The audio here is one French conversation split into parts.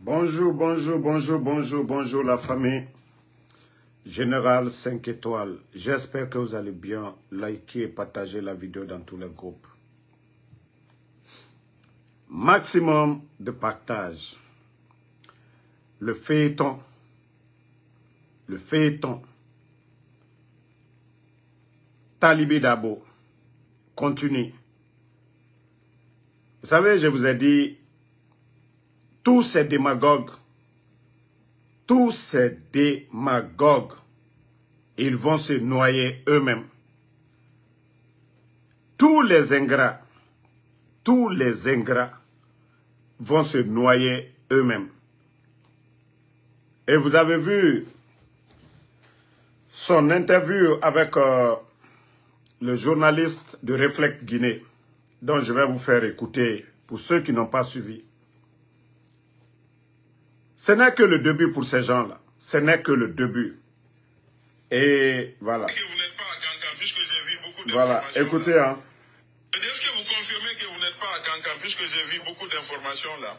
Bonjour, bonjour, bonjour, bonjour, bonjour la famille. Général 5 étoiles. J'espère que vous allez bien. Likez et partagez la vidéo dans tous les groupes. Maximum de partage. Le feuilleton. Le feuilleton. Talibé Dabo. Continue. Vous savez, je vous ai dit, tous ces démagogues, ils vont se noyer eux-mêmes. Tous les ingrats vont se noyer eux-mêmes. Et vous avez vu son interview avec le journaliste de Reflect Guinée, dont je vais vous faire écouter pour ceux qui n'ont pas suivi. Ce n'est que le début pour ces gens-là. Ce n'est que le début. Et voilà. Que vous n'êtes pas à Kankan, puisque j'ai vu beaucoup d'informations. Voilà, écoutez, hein. Est-ce que vous confirmez que vous n'êtes pas à Kankan, puisque j'ai vu beaucoup d'informations là?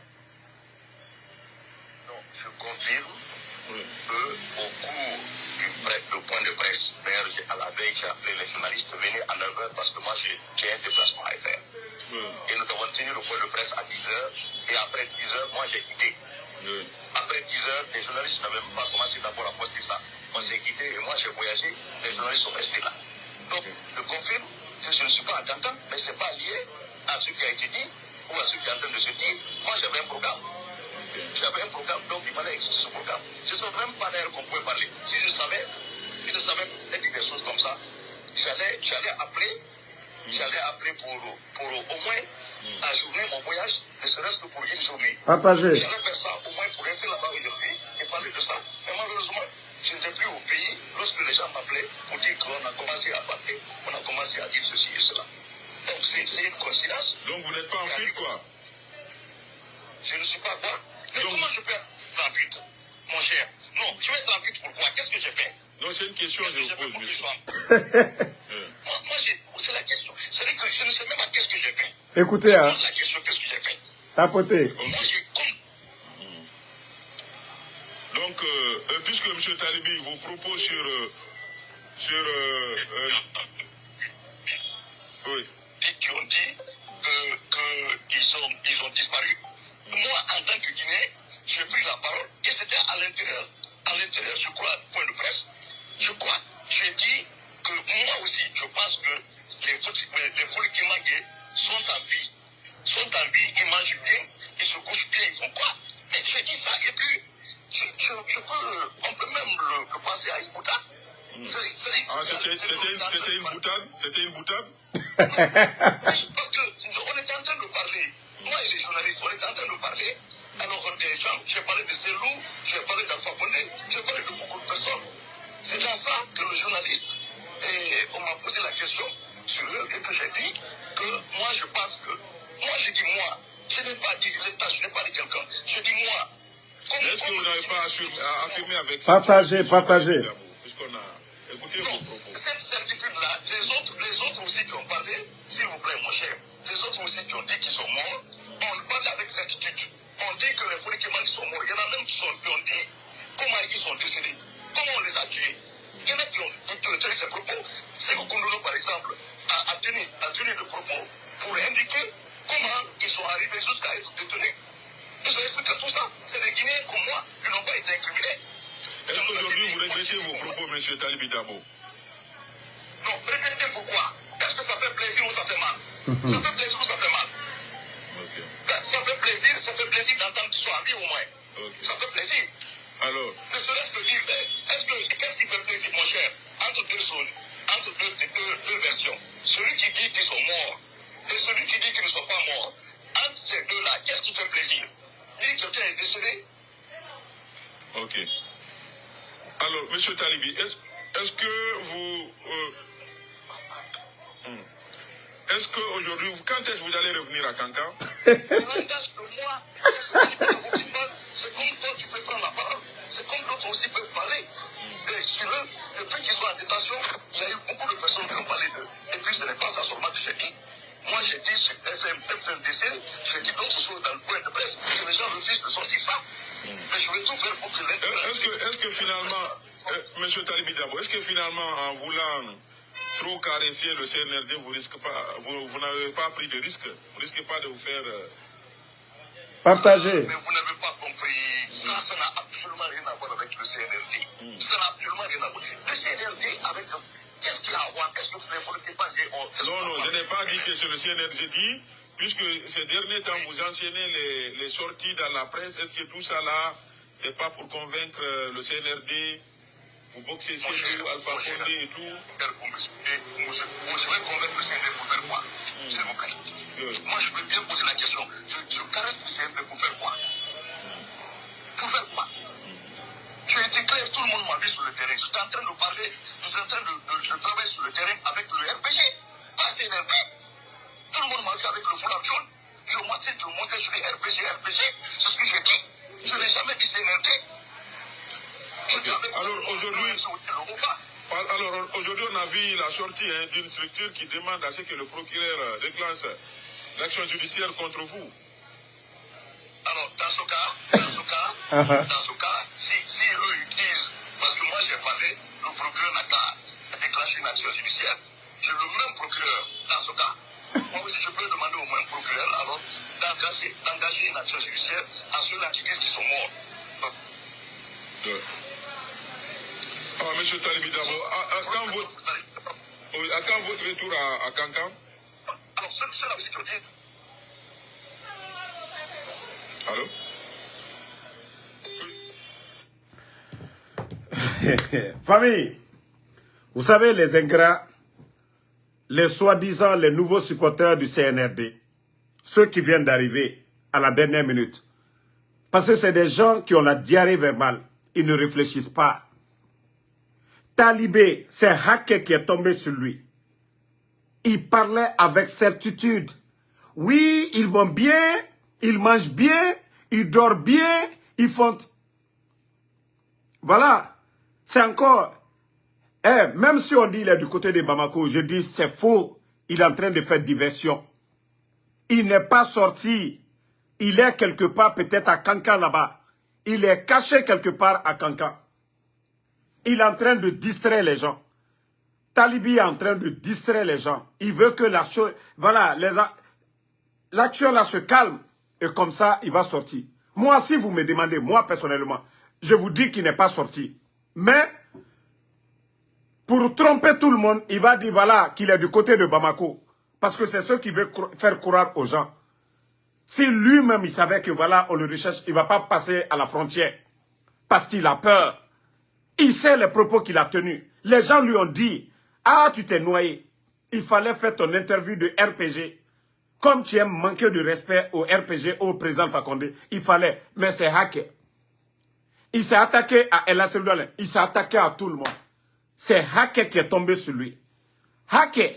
Non, je confirme qu'au cours du point de presse, d'ailleurs à la veille, j'ai appelé les journalistes, venez à 9h parce que moi j'ai un déplacement à faire. Et nous avons tenu le point de presse à 10h, et après 10h, moi j'ai quitté. Après 10h, les journalistes n'avaient même pas commencé d'abord à poster ça. On s'est quitté et moi j'ai voyagé, les journalistes sont restés là. Donc, je confirme que je ne suis pas à Kankan, mais ce n'est pas lié à ce qui a été dit ou à ce qui est en train de se dire. Moi j'avais un programme. J'avais un programme, donc il fallait exécuter ce programme. Je ne savais même pas d'ailleurs qu'on pouvait parler. Si je savais peut-être des choses comme ça, j'allais appeler pour au moins ajourner mon voyage, ne serait-ce que pour une journée. Partagez. J'allais faire ça au moins pour rester là-bas aujourd'hui et parler de ça. Mais malheureusement, je n'étais plus au pays lorsque les gens m'appelaient pour dire qu'on a commencé à parler, on a commencé à dire ceci et cela. Donc c'est une coïncidence. Donc vous n'êtes pas en fuite, quoi? Je ne suis pas quoi? Mais donc, comment je peux être en fuite, mon cher? Non, je vais être en fuite pourquoi? Qu'est-ce que j'ai fait? Non, c'est une question que je vous pose, monsieur. Moi c'est la question. C'est-à-dire que je ne sais même pas qu'est-ce que j'ai fait. Écoutez, hein. La question, qu'est-ce que j'ai fait? Tapotez. Moi, j'ai Donc, puisque M. Talibi vous propose sur oui. Qui ont dit qu'ils ont disparu. Moi, en tant que Guinéen, j'ai pris la parole et c'était à l'intérieur, je crois, point de presse. Je crois, j'ai dit que moi aussi, je pense que les Folikimangué sont en vie. Ils mangent bien, ils se couchent bien, ils font quoi? Mais j'ai dit ça et puis, on peut même le passer à une boutade. C'était une boutade? C'était une boutade? Parce qu'on était en train de parler, moi et les journalistes, on était en train de parler. Alors des gens, j'ai parlé de Selou, j'ai parlé d'Alpha Condé, j'ai parlé de beaucoup de personnes. C'est dans ça que le journaliste, on m'a posé la question sur eux et que j'ai dit que moi je pense que, je n'ai pas dit l'État, je n'ai pas dit quelqu'un, je dis moi. Est-ce que vous n'avez pas affirmé avec ça? Partagez. Puisqu'on a écouté vos propos. Cette certitude-là, les autres aussi qui ont parlé, s'il vous plaît, mon cher, les autres aussi qui ont dit qu'ils sont morts, on parle avec certitude. On dit que les Folikimangué sont morts. Il y en a même qui ont dit comment ils sont décédés, comment on les a tués. Il y en a qui ont tenu ces propos. C'est que Koundoulou, par exemple, a tenu le propos pour indiquer comment ils sont arrivés jusqu'à être détenus. Ils ont expliqué tout ça. C'est des Guinéens comme moi qui n'ont pas été incriminés. Est-ce qu'aujourd'hui vous regrettez vos propos, M. Talibi Dabo? Non, regrettez pourquoi? Est-ce que ça fait plaisir ou ça fait mal? Ça fait plaisir ou ça fait mal? Ça fait plaisir d'entendre qu'ils sont en vie au moins. Ça fait plaisir. Alors, ne serait-ce que dire, qu'est-ce qui fait plaisir, mon cher, entre deux versions? Celui qui dit qu'ils sont morts et celui qui dit qu'ils ne sont pas morts. Entre ces deux-là, qu'est-ce qui fait plaisir? Dire que quelqu'un est décédé? ok. Alors, M. Talibi, est-ce que vous... Est-ce qu'aujourd'hui, quand est-ce que vous allez revenir à Kankan? Ça n'engage que moi. C'est comme toi, tu peux prendre la parole. C'est comme d'autres aussi peuvent parler. Et sur eux, depuis qu'ils sont en détention, il y a eu beaucoup de personnes qui ont parlé d'eux. Et puis ce n'est pas ça seulement que j'ai dit. Moi j'ai dit sur FMDC, j'ai dit d'autres choses dans le point de presse que les gens refusent de sortir ça. Mais je vais tout faire pour que l'aide... Est-ce que finalement, M. Talibi Dabo, est-ce que finalement, en voulant trop caresser le CNRD, vous n'avez pas pris de risque? Vous ne risquez pas de vous faire... Partager. Mais vous n'avez pas compris. Ça n'a absolument rien à voir avec le CNRD. Ça n'a absolument rien à voir. Le CNRD avec... Qu'est-ce qu'il y a à voir? Est-ce que vous n'avez pas dit... Non, je n'ai pas dit que c'est le CNRD. J'ai dit, puisque ces derniers temps, vous enseignez les sorties dans la presse, est-ce que tout ça là, c'est pas pour convaincre le CNRD? Vous boxez chez vous, Alpha Condé et tout. Je vais convaincre le CNRD pour faire quoi? S'il vous plaît. Moi, je veux bien poser la question. Je caresse le CNRD pour faire quoi? Pour faire quoi? Tu as été clair, tout le monde m'a vu sur le terrain. Je suis en train de parler, je suis en train de travailler sur le terrain avec le RPG, pas CNRD. Tout le monde m'a vu avec le foulard jaune. Je montais, je dis RPG, c'est ce que j'ai dit. Je n'ai jamais dit CNRD. Alors aujourd'hui, on a vu la sortie d'une structure qui demande à ce que le procureur déclenche l'action judiciaire contre vous. Alors, dans ce cas, si eux ils disent, parce que moi j'ai parlé, le procureur n'a qu'à déclencher une action judiciaire. J'ai le même procureur dans ce cas. Moi aussi, je peux demander au même procureur, alors, d'engager une action judiciaire à ceux-là qui disent qu'ils sont morts. Alors, M. Talibi Dabo, à quand votre retour à Kankan? Alors, ceux-là aussi qui disent. Allô? Famille, vous savez, les ingrats, les soi-disant les nouveaux supporters du CNRD, ceux qui viennent d'arriver à la dernière minute, parce que c'est des gens qui ont la diarrhée verbale, ils ne réfléchissent pas. Talibé, c'est un hacker qui est tombé sur lui. Il parlait avec certitude. Oui, ils vont bien, ils mangent bien, ils dorment bien, ils font... Voilà, c'est encore... même si on dit qu'il est du côté de Bamako, je dis c'est faux. Il est en train de faire diversion. Il n'est pas sorti. Il est quelque part peut-être à Kankan là-bas. Il est caché quelque part à Kankan. Il est en train de distraire les gens. Talibi est en train de distraire les gens. Il veut que la chose... Voilà, l'action là se calme. Et comme ça, il va sortir. Moi, si vous me demandez, moi personnellement, je vous dis qu'il n'est pas sorti. Mais, pour tromper tout le monde, il va dire voilà qu'il est du côté de Bamako. Parce que c'est ce qu'il veut faire croire aux gens. Si lui-même, il savait que voilà, on le recherche, il ne va pas passer à la frontière. Parce qu'il a peur. Il sait les propos qu'il a tenus. Les gens lui ont dit, ah, tu t'es noyé. Il fallait faire ton interview de RPG. Comme tu aimes manquer de respect au RPG, au président Fakonde, il fallait. Mais c'est hacker. Il s'est attaqué à El Asseldouane. Il s'est attaqué à tout le monde. C'est hacker qui est tombé sur lui. Hacker.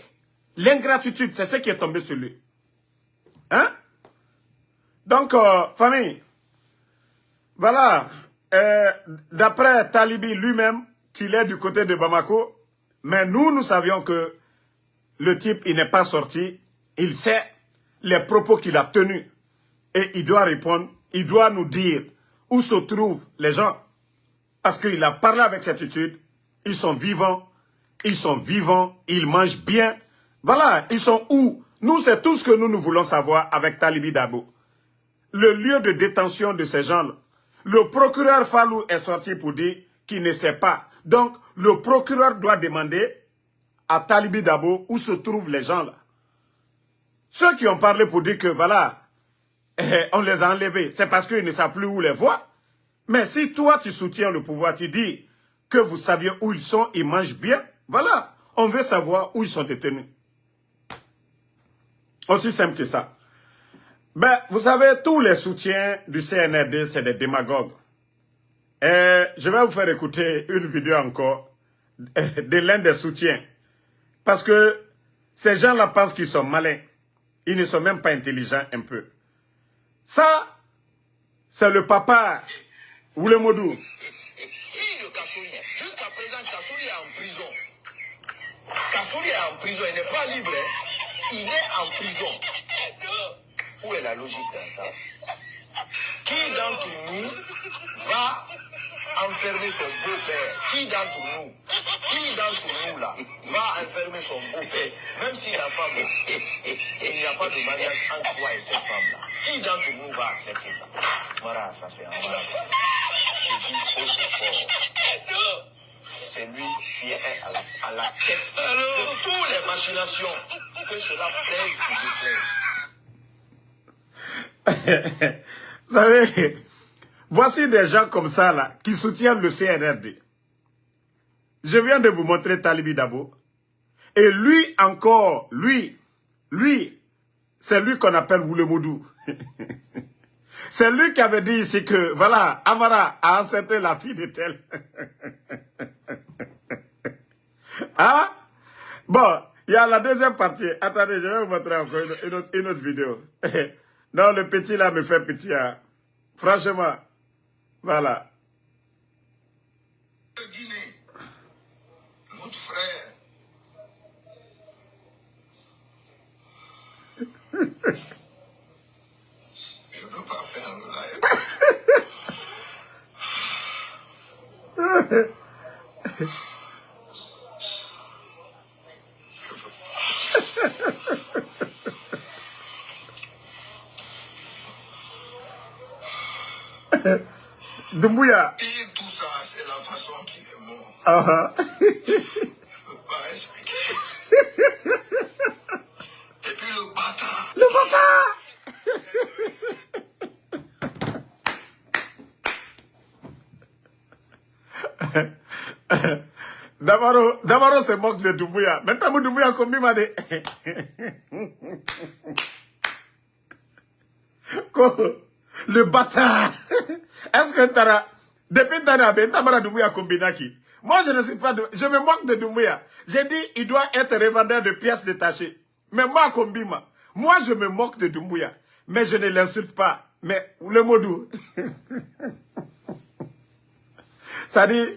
L'ingratitude, c'est ce qui est tombé sur lui. Hein? Donc, famille, voilà. D'après Talibi lui-même, qu'il est du côté de Bamako, mais nous savions que le type, il n'est pas sorti. Il sait les propos qu'il a tenus. Et il doit répondre, il doit nous dire où se trouvent les gens. Parce qu'il a parlé avec certitude. Ils sont vivants, ils mangent bien. Voilà, ils sont où? Nous, c'est tout ce que nous voulons savoir avec Talibi Dabo. Le lieu de détention de ces gens-là. Le procureur Fallou est sorti pour dire qu'il ne sait pas. Donc, le procureur doit demander à Talibi Dabo où se trouvent les gens là. Ceux qui ont parlé pour dire que voilà, on les a enlevés, c'est parce qu'ils ne savent plus où les voir. Mais si toi tu soutiens le pouvoir, tu dis que vous saviez où ils sont, ils mangent bien, voilà, on veut savoir où ils sont détenus. Aussi simple que ça. Ben, vous savez, tous les soutiens du CNRD, c'est des démagogues. Et je vais vous faire écouter une vidéo encore de l'un des soutiens. Parce que ces gens-là pensent qu'ils sont malins. Ils ne sont même pas intelligents un peu. Ça, c'est le papa Oulemodou. Fille de Kassouri, jusqu'à présent, Kassouri est en prison. Kassouri est en prison, il n'est pas libre. Il est en prison. Où est la logique dans ça? Qui d'entre nous va enfermer son beau-père. Qui d'entre nous là, va enfermer son beau-père, même si la femme, il n'y a pas de mariage entre toi et cette femme-là. Qui d'entre nous va accepter ça? Voilà, ça c'est un malade. Je dis haut et fort. C'est lui qui est à la tête de toutes les machinations. Que cela plaise ou déplaise. Vous savez, voici des gens comme ça là, qui soutiennent le CNRD. Je viens de vous montrer Talibi Dabo. Et lui encore, lui, c'est lui qu'on appelle Woulemodou. C'est lui qui avait dit ici que, voilà, Amara a enceinté la fille de tel. Hein? Bon, il y a la deuxième partie. Attendez, je vais vous montrer encore une autre vidéo. Non, le petit là me fait pitié. Hein. Franchement, voilà. Notre frère. Je ne peux pas faire le live. Doumbouya. Et tout ça, c'est la façon qu'il est mort. Je ne peux pas expliquer. Et puis le bâtard. Le bâtard. Damaro se moque de Doumbouya. Maintenant, Doumbouya combien m'a dit. Le bâtard. Est-ce que Tara, depuis Tara, Tamara Doumbouya Kombinaki. Moi, je ne suis pas, je me moque de Doumbouya. J'ai dit, il doit être revendeur de pièces détachées. Mais moi, Kombima, moi, je me moque de Doumbouya. Mais je ne l'insulte pas. Mais le mot doux. Ça dit,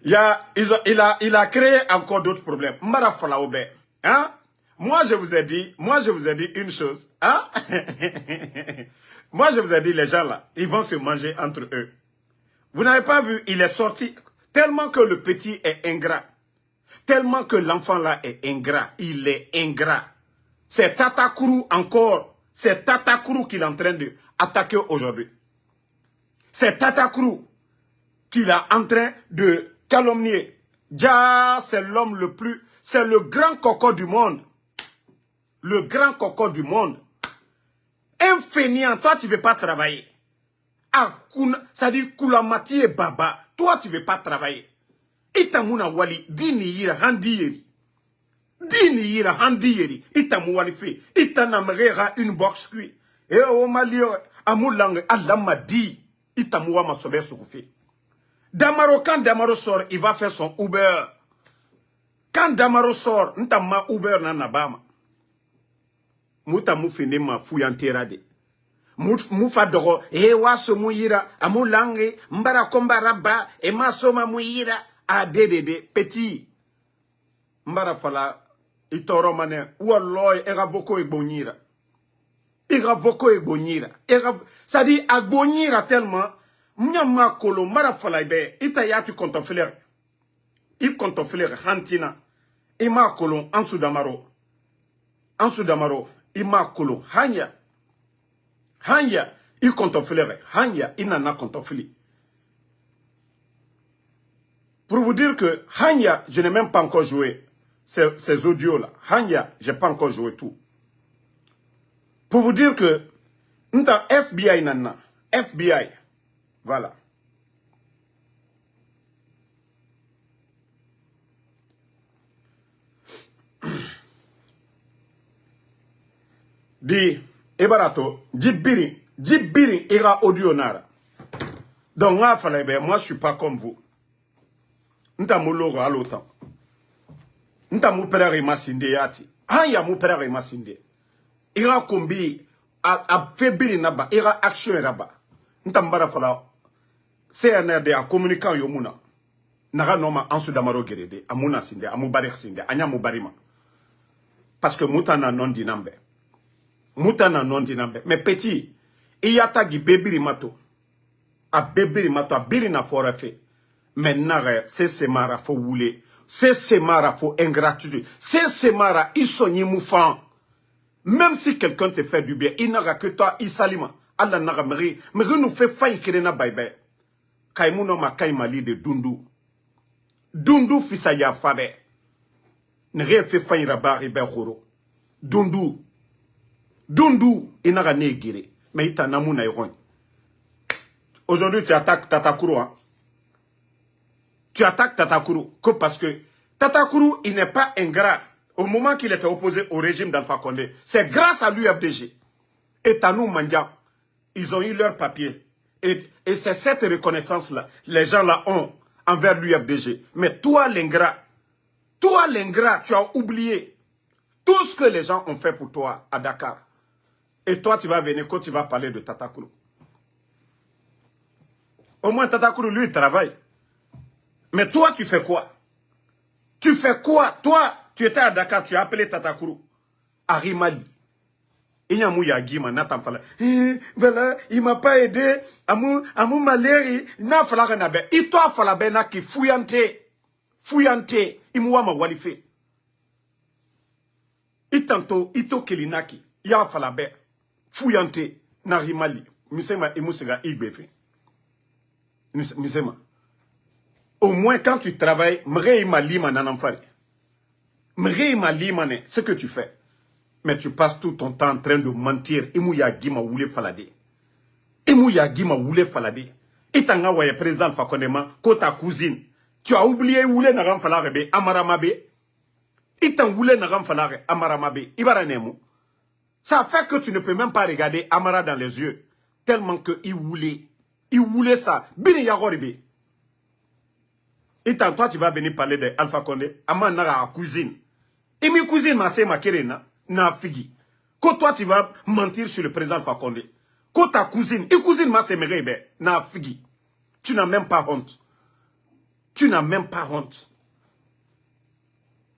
il a créé encore d'autres problèmes. Mbara Falaoube. Hein? Moi, je vous ai dit une chose. Hein? Moi, je vous ai dit, les gens là, ils vont se manger entre eux. Vous n'avez pas vu, il est sorti, tellement que le petit est ingrat. Tellement que l'enfant là est ingrat. Il est ingrat. C'est Tatakourou encore. C'est Tatakourou qu'il est en train d'attaquer aujourd'hui. C'est Tatakourou qu'il est en train de calomnier. Dja, c'est l'homme le plus... C'est le grand coco du monde. Le grand coco du monde. Un fainéant, toi tu ne veux pas travailler. Ça dit Koulamati et Baba. Toi tu ne veux pas travailler. Itamuna wali, dini yira handiyeri. Dini yira handiyeri. Itamu wali fe. Itanamrera une box cuit. Et au Mali, amoulang, Allah m'a dit. Itamu wa masobe soukoufé. Damaro, quand Damaro sort, il va faire son Uber. Quand Damaro sort, ntama Uber nanabama. Mouta moufine ma fouillantera de. Moufa doro, waso mouira, amoulange, mbara kombaraba, et masoma mouira, a dédé, petit. Mbara fala, itoro mané, ou alloy, eravoko e bonira. Eravoko e bonira. Ça dit, a bonira tellement, mnyama kolo, mbara fala ibe, itayatu kontofler. If kontofler, hantina, ima kolo, ansou damaro. Ansou damaro. Ima kolo, hanya. Hanya, il contoflere. Hanya, il n'en a contofli. Pour vous dire que Hanya, je n'ai même pas encore joué ces audios-là. Hanya, je n'ai pas encore joué tout. Pour vous dire que n'ta FBI nana. FBI. Voilà. Di Ebarato, Djibiri ira audio nara. Donc moi je suis pas comme vous. Nta mouloro à l'autant. Nta mou père masinde yati. Hanya mou père masinde. Ira kombi a febiri naba, ira action raba. Nta mbara fala CNRD a communicant yomuna. Naga noma ansu damaro gerede, amuna sinde, amu barik sinde, anya mou barima. Parce que moutana non dinambe. Moutana non dinambe. Mais petit, il y a tagi bébiri mato. A bébé mato, a biri na fora fait. Maintenant, c'est semara faut wouler. C'est semara faut ingratitude. C'est semara isoni moufan. Même si quelqu'un te fait du bien, il n'aura que toi, il salima. Allah n'aura meri. Meri nous fait faille kirena baïbé. Kaimouno ma kaimali de Dundu. Dundu fisa ya fabe. N'aurait fait faille rabari ben khoro. Dundu. Dundu, il n'aura né guéri. Mais il t'a namou na iron. Aujourd'hui, tu attaques Tatakuru, hein. Tu attaques Tatakuru que parce que Tatakuru, il n'est pas ingrat. Au moment qu'il était opposé au régime d'Alpha Condé, c'est grâce à l'UFDG. Et Tanou Mandia, ils ont eu leur papier. Et c'est cette reconnaissance-là, les gens-là ont envers l'UFDG. Mais toi, l'ingrat, tu as oublié tout ce que les gens ont fait pour toi à Dakar. Et toi, tu vas venir quand tu vas parler de Tatakuru. Au moins, Tatakuru, lui, il travaille. Mais toi, tu fais quoi? Tu fais quoi? Toi, tu étais à Dakar, tu as appelé Tatakuru. Arimali. Il y a mouya Guima, Nathan Fala. Voilà, il m'a pas aidé. Amou maleri, n'a fallu nabe. Il t'a fallu bena qui fouillante. Fouillante. Il m'a ma walife. Il tanto, ito kelinaki. Il a fallu be. Fouillante. Narimali. Misema, imusega, ibefe. Misema. Au moins, quand tu travailles, ce que tu fais. Mais tu passes tout ton temps en train de mentir. Imouya Gima Woule Falade. Imouya Gima Woule Falade. Itanga Waye président Fakonema, Kota cousine. Tu as oublié Woule Naram Falarebe, Amaramabe. Itang Woule Naram Falare, Amaramabe, Ibaranemu. Ça fait que tu ne peux même pas regarder Amara dans les yeux. Tellement que il voulait ça. Bini Yagoribe. Et tant toi, tu vas venir parler de Alpha Condé. Aman nara cousine. Et mes cousines, ma sœur, ma kerena, na figi. Quand toi, tu vas mentir sur le président Alpha Condé. Quand ta cousine, et cousine, ma sœur, na figi. Tu n'as même pas honte. Tu n'as même pas honte.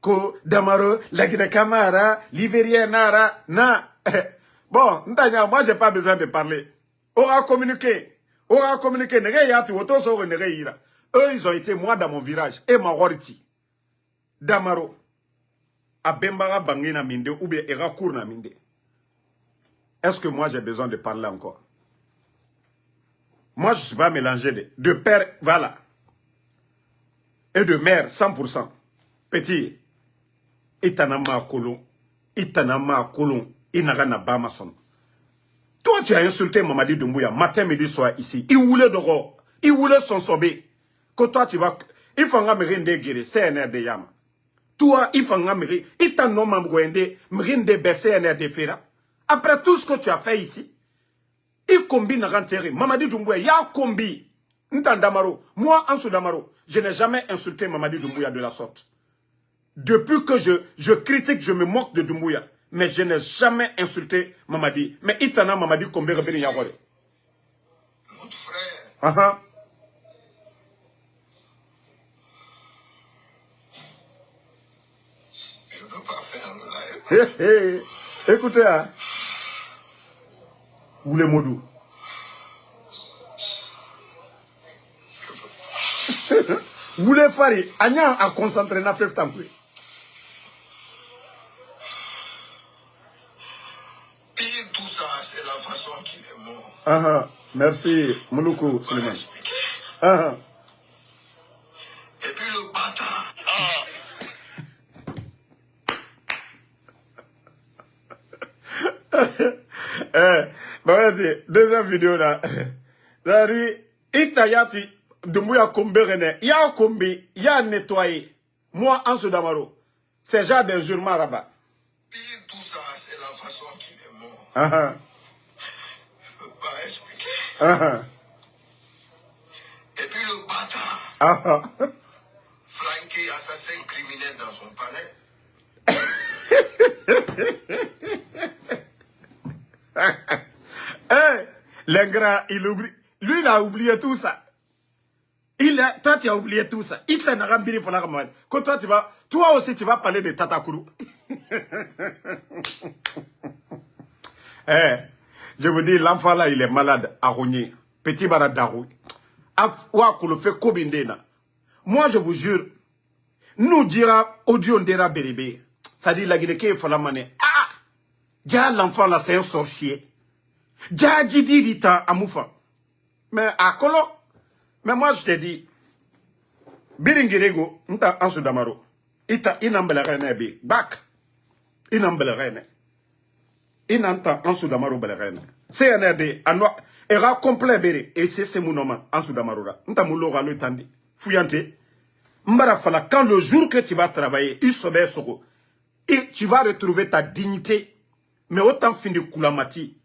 Ko Damaro, la Guinée Camara, l'Iverien Nara, na. Bon, Ntanya, moi, j'ai pas besoin de parler. On a communiqué. Nege yatu, oto soro nege ira. Eux, ils ont été, moi, dans mon virage. Et ma horiti. Damaro. A Bembara Bangina Minde, ou bien Era Kourna Minde. Est-ce que moi, j'ai besoin de parler encore? Moi, je ne suis pas mélangé de père, voilà. Et de mère, 100%. Petit. Itanama Kolon. Inagana Bamason. Toi, tu as insulté Mamadi Doumbouya, matin, midi, soir, ici. Il voulait d'oro. Il voulait son sobé. Que toi, tu vas... Il faut nga mérinde guéri, CNR de Yama. Toi, il faut nga mérinde. Il t'a nommé mérinde CNR de Fera. Après tout ce que tu as fait ici, il combine à rentrer. Mamadi Doumbouya, il y a combi. Ntandamaro. Moi, Ansou Damaro, je n'ai jamais insulté Mamadi Doumbouya de la sorte. Depuis que je critique, je me moque de Doumbouya. Mais je n'ai jamais insulté Mamadi. Mais Itana Mamadi Kombe Rebeni Yagore. Votre frère. Je ne veux pas faire le live. Écoutez, hein. Ou les modou. Vous les farez. Anya a concentré na fait tant que. Merci, Mouloukou Suleiman. Et puis le bâtard. Deuxième vidéo là. C'est-à-dire, Itayati, Doumbouya Kombe René, il y a Kombe, il y a nettoyé. Moi, Ansou Damaro, c'est genre d'injurement là-bas. Puis tout ça, c'est la façon qu'il est mort. Je ne peux pas expliquer. Et puis le bâtard. Flanqué assassin criminel dans son palais. L'ingrat, il oublie. Lui, il a oublié tout ça. Toi, tu as oublié tout ça. Il t'a rambili pour la ramade. Quand toi aussi, tu vas parler de Tatakuru. Je vous dis, l'enfant là, il est malade, à Rogné. Petit Baradarou. Moi, je vous jure, nous dira audio ndera berebe. Ça dit la Guinée faut la maner. Ah! Déjà l'enfant là, c'est un sorcier. Déjà Djidi Rita Amoufa. Mais à Kolo, mais moi je te dis, Biringirego, nta Ansu Damaro. Ita inambelere bi. Back. Inambelere. Inanta Ansu Damaro belere. CNRD, anwa, era complet bere. Et c'est mon nom, Ansu Damaro. Nta moulo ralo tandi. Fuyante. Mbara fala, quand le jour que tu vas travailler, il se met sur et tu vas retrouver ta dignité. Mais autant fin de Koulamati.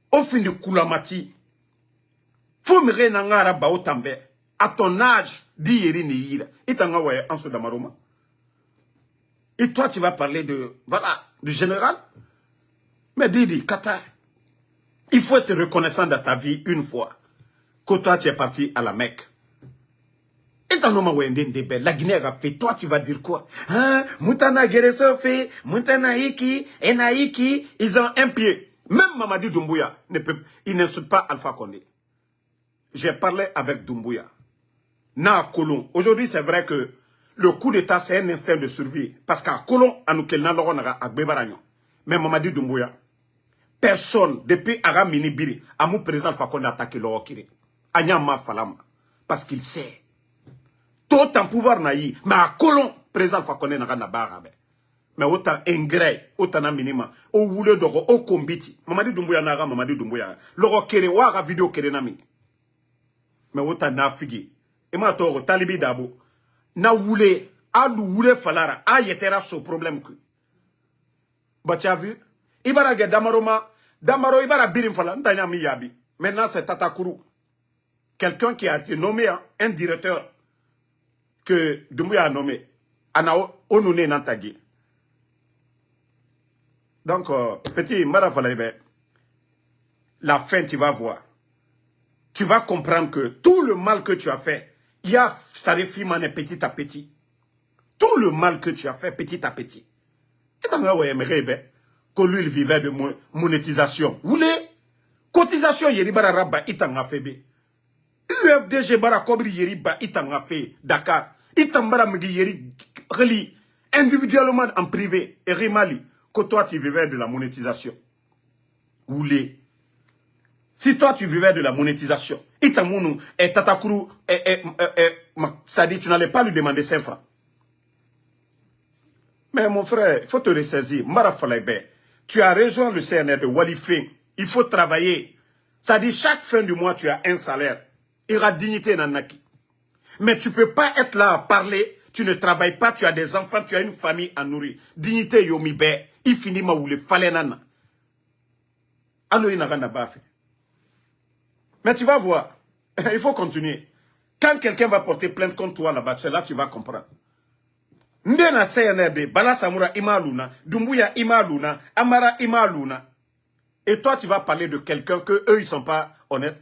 Au fin de Koulamati. Faut me renangara ba autambe. À ton âge, di yeri ni yira. Et t'en as en sous d'amaroma. Et toi, tu vas parler de, voilà, du général. Mais Didi, Qatar. Il faut être reconnaissant dans ta vie une fois. Que toi, tu es parti à la Mecque. Et dans la Guinée a fait, toi tu vas dire quoi? Hein? Moutana Geresofe, Moutana Iki, Enaiki, ils ont un pied. Même Mamadi Doumbouya, il n'insulte pas Alpha Condé. J'ai parlé avec Doumbouya. Na Colon. Aujourd'hui, c'est vrai que le coup d'État, c'est un instinct de survie. Parce qu'à Colon, à nous, mais Mamadi Doumbouya, personne, depuis Ara Minibiri, à mon président Alpha Condé a attaqué l'Orokiri. Anyama Falama. Parce qu'il sait. Tout en pouvoir naï, mais à Colon, président Fakone n'a pas mais autant ingrat, autant un minima, au voulait de au combiti. Mamadi Doumbouya n'a Mamadi Doumbouya. L'oro kere wara vidéo kere nami. Mais autant n'a figi. Et ma toro, talibi dabo. Na voulait, a voulait falara, a yetera ce problème que. Bah, tu as vu? Ibara ge Damaroma, Damaro Ibara birim fala, n'tanya mi yabi. Maintenant, c'est Tatakuru. Quelqu'un qui a été nommé un directeur que Doumbouya a nommé. Ana Onune Nantagi. Donc, petit Marafalaïbe, la fin, tu vas voir. Tu vas comprendre que tout le mal que tu as fait, il y a Sarifimane petit à petit. Tout le mal que tu as fait petit à petit. Et dans le que lui, il vivait de monétisation. Vous voulez? Cotisation, yeri bara rabba itanga febe. UFDG bara kobri yeri ba itanga fe Dakar. Itambara migi yeri reli individuellement en privé et rimali que toi tu vivais de la monétisation. Vous voulez? Si toi tu vivais de la monétisation, Itamounou et Tatakuru ça dit tu n'allais pas lui demander 5 francs. Mais mon frère, il faut te ressaisir. Marafalaïbe, tu as rejoint le CNR de Walifin. Il faut travailler. Ça dit chaque fin du mois, tu as un salaire. Il y aura dignité dans Naki. Mais tu ne peux pas être là à parler. Tu ne travailles pas, tu as des enfants, tu as une famille à nourrir. Dignité yomibe. Il finit ma oule falenana. Alors il n'a rien à faire. Mais tu vas voir. Il faut continuer. Quand quelqu'un va porter plainte contre toi là-bas, c'est là que tu vas comprendre. Ndena CNRD, Bala Samoura Imaluna, Doumbouya Imaluna, Amara Imaluna. Et toi, tu vas parler de quelqu'un que eux, ils ne sont pas honnêtes.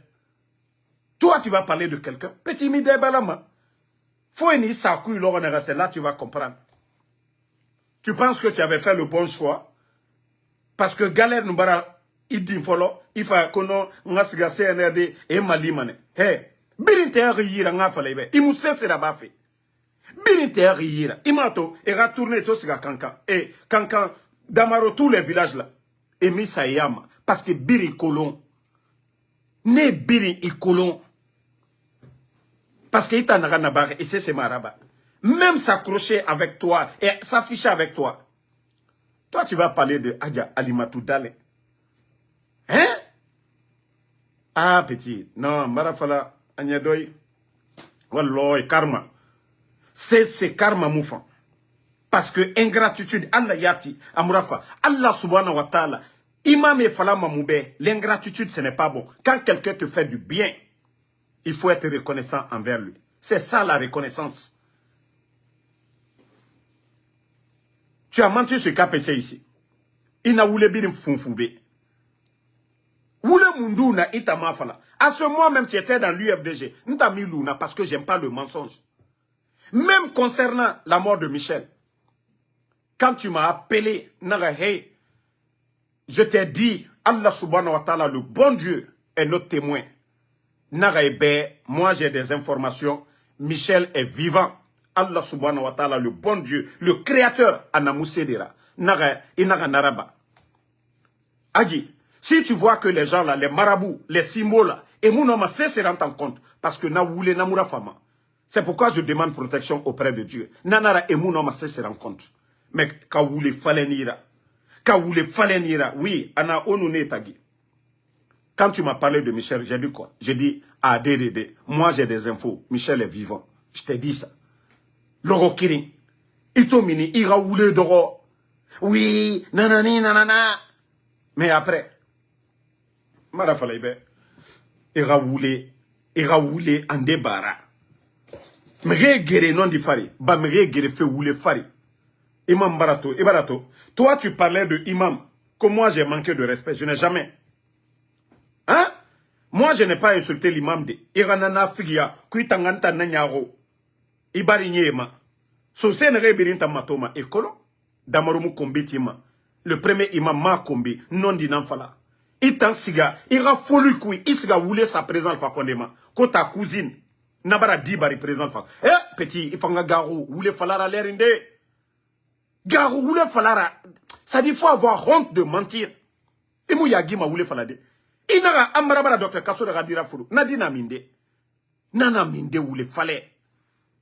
Toi, tu vas parler de quelqu'un. Petit Mide Balama. Faut une sakou, c'est là tu vas comprendre. Tu penses que tu avais fait le bon choix. Parce que Galère Noubara, il dit follow, il faut qu'on ngasiga CNRD et Malimane. Hé, Birinte Yira Ngafalebe, il m'a cessé là-bas fait. Birinte Yira, il m'a tout, et retourné tout ce Kankan. Et Kankan, Damaro, tous les villages là. Et Misayama, parce que Biri Kolon, né Biri et Kolon. Parce qu'il t'a n'a et c'est Maraba. Même s'accrocher avec toi et s'afficher avec toi. Toi, tu vas parler de Adja Alimatou Dale. Hein? Ah, petit. Non, Marafala, Agnadoy. Wallah, karma. C'est karma moufan. Parce que ingratitude, Allah yati, Amourafa, Allah subhanahu wa ta'ala, imam et falama moube, l'ingratitude, ce n'est pas bon. Quand quelqu'un te fait du bien, il faut être reconnaissant envers lui. C'est ça la reconnaissance. Tu as menti sur KPC ici. Il n'a voulu bien funfoube. Voulez munduna itamafala. À ce moment même, tu étais dans l'UFDG. N'ta mis luna parce que j'aime pas le mensonge. Même concernant la mort de Michel. Quand tu m'as appelé, hey, je t'ai dit, Allah subhanahu wa ta'ala, le bon Dieu est notre témoin. Moi, j'ai des informations. Michel est vivant. Allah subhanahu wa ta'ala, le bon Dieu, le créateur, Anamoussedera. Naraba. Agi, si tu vois que les gens là, les marabouts, les symboles là, et mon homme se rend en compte, parce que na voulé namura fama. C'est pourquoi je demande protection auprès de Dieu. Nanara et mon homme se rend compte. Mais ka voulé falenira. Ka voulé falenira. Oui, ana onune tagi. Quand tu m'as parlé de Michel, j'ai dit quoi? J'ai dit, ah, DDD, moi j'ai des infos. Michel est vivant. Je t'ai dit ça. Loro Kirin. Itomini, ira roule doro. Oui, nanani, nanana. Mais après, Mara Falaïbe, ira roule en débarras. Mère guéré non di fari. Ba mère guéré fait roule fari. Imam Barato, Ibarato. Toi, tu parlais de imam. Que moi j'ai manqué de respect. Je n'ai jamais. Hein? Moi, je n'ai pas insulté l'imam de Iranana Figia, Kuitanganta Nanyaro, Ibari Nyema. Sosé ne rebirinta matoma ekolo, Damarumu Kombitima. Le premier imam ma kombi, non d'inanfala. Itan siga, ira folu kui, isga voulait sa présence fakondema. Kota cousine, Nabara Dibari présente fa. Eh, petit, ifanga garou, voulait falara l'erinde. Garou, voulait falara. Ça dit, il faut avoir honte de mentir. Et mouyagi ma voulait falade. Inara ambarabara docteur Kasso de Radira Foulou. Nadina minde. Nana minde ou les fallait.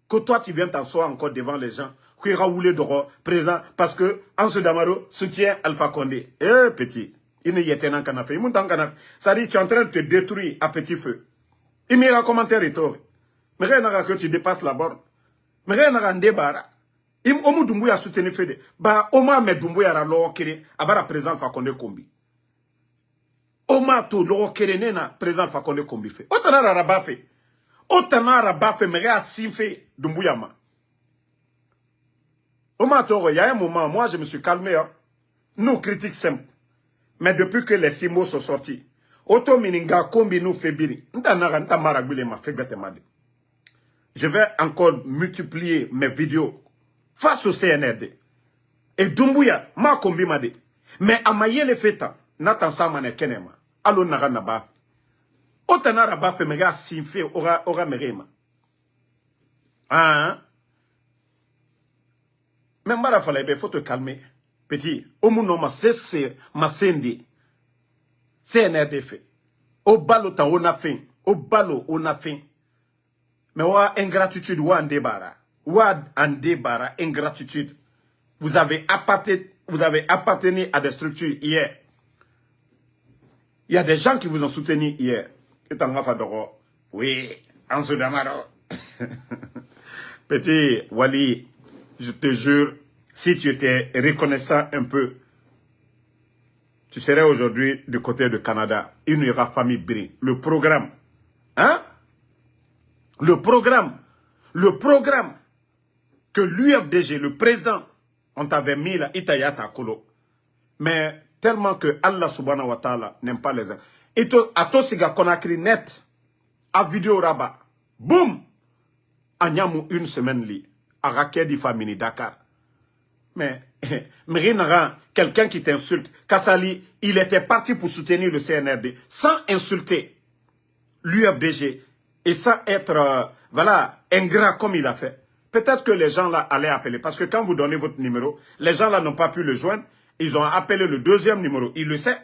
Que toi tu viens t'asseoir encore devant les gens. Qui Raoulé Doro présent. Parce que Anso Damaro soutient Alpha Condé. Eh petit. Il ne y était n'en canafé. Il monte en canafé. Ça dit tu es en train de te détruire à petit feu. Il m'y a commentaire et tout. Mais rien n'a que tu dépasses la borne. Mais rien n'a débarras. Il m'a Doumbouya soutenu Fede. Bah au moins mais Doumbouya a l'or kiri. Abara présent Alpha Condé Kombi. Omato loro kerenena présent Fakonde Kombi fait. Otana raba fait. Otana raba fait mais a fait Doumbuyama. Omato il y a un moment moi je me suis calmé hein. Nous critiques simples. Mais depuis que les 6 mots sont sortis, Oto mininga Kombi nous fait biri. Je vais encore multiplier mes vidéos face au CNRD. Et Doumbouya ma Kombi m'a dit. Mais à mailler les fêtes Nathan Samane Kenema. Allo naga naba. Otana raba fe mega sinfe ora merema. Hein? Mais Mara Falaïbe, faut te calmer. Petit, au mon ma cesse ma sendi. CNRD fait. Au balo ta on a fin. Au balo on a fin. Mais wa ingratitude wa andebara. Wa andebara ingratitude. Vous avez appartenu à des structures hier. Il y a des gens qui vous ont soutenu hier. Oui, Anso Damaro. Petit Wali, je te jure, si tu étais reconnaissant un peu, tu serais aujourd'hui du côté du Canada. Il n'y aura famille Bri. Le programme. Hein? Le programme que l'UFDG, le président, on t'avait mis là, Itayata Kolo. Mais tellement que Allah subhanahu wa ta'ala n'aime pas les uns. Et à toi, siga Conakry net, à vidéo rabat, boum, à Nyamou une semaine li, à Rakedi Famini Dakar. Mais quelqu'un qui t'insulte, Kassali, il était parti pour soutenir le CNRD, sans insulter l'UFDG, et sans être, voilà, ingrat comme il a fait. Peut-être que les gens là allaient appeler, parce que quand vous donnez votre numéro, les gens là n'ont pas pu le joindre, ils ont appelé le deuxième numéro, il le sait.